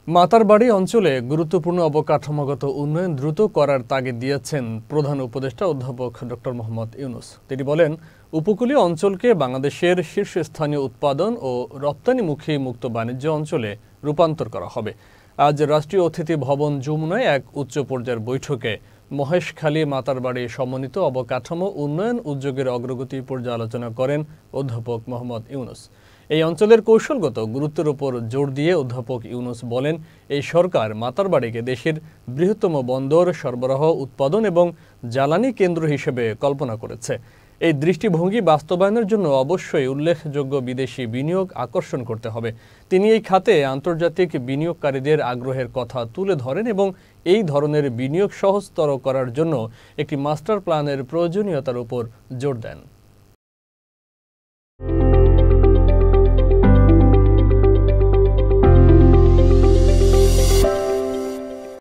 মাতারবাড়ি অঞ্চলে গুরুত্বপূর্ণ অবকাঠামোগত উন্নয়ন দ্রুত করার তাগিদ দিয়েছেন প্রধান উপদেষ্টা অধ্যাপক ডক্টর মোহাম্মদ ইউনূস। তিনি বলেন, উপকূলীয় অঞ্চলকে বাংলাদেশের শীর্ষস্থানীয় উৎপাদন ও রপ্তানিমুখী মুক্ত বাণিজ্য অঞ্চলে রূপান্তর করা হবে। আজ রাষ্ট্রীয় অতিথি ভবন যমুনায় এক উচ্চ পর্যায়ের বৈঠকে মহেশখালী মাতারবাড়ি সমন্বিত অবকাঠামো উন্নয়ন উদ্যোগের অগ্রগতি পর্যালোচনা করেন অধ্যাপক মোহাম্মদ ইউনূস। এই অঞ্চলের কৌশলগত গুরুত্বের উপর জোর দিয়ে অধ্যাপক ইউনূস বলেন, এই সরকার মাতারবাড়িকে দেশের বৃহত্তম বন্দর, সরবরাহ, উৎপাদন এবং জ্বালানি কেন্দ্র হিসেবে কল্পনা করেছে। এই দৃষ্টিভঙ্গি বাস্তবায়নের জন্য অবশ্যই উল্লেখযোগ্য বিদেশি বিনিয়োগ আকর্ষণ করতে হবে। তিনি এই খাতে আন্তর্জাতিক বিনিয়োগকারীদের আগ্রহের কথা তুলে ধরেন এবং এই ধরনের বিনিয়োগ সহজতর করার জন্য একটি মাস্টার প্ল্যানের প্রয়োজনীয়তার উপর জোর দেন।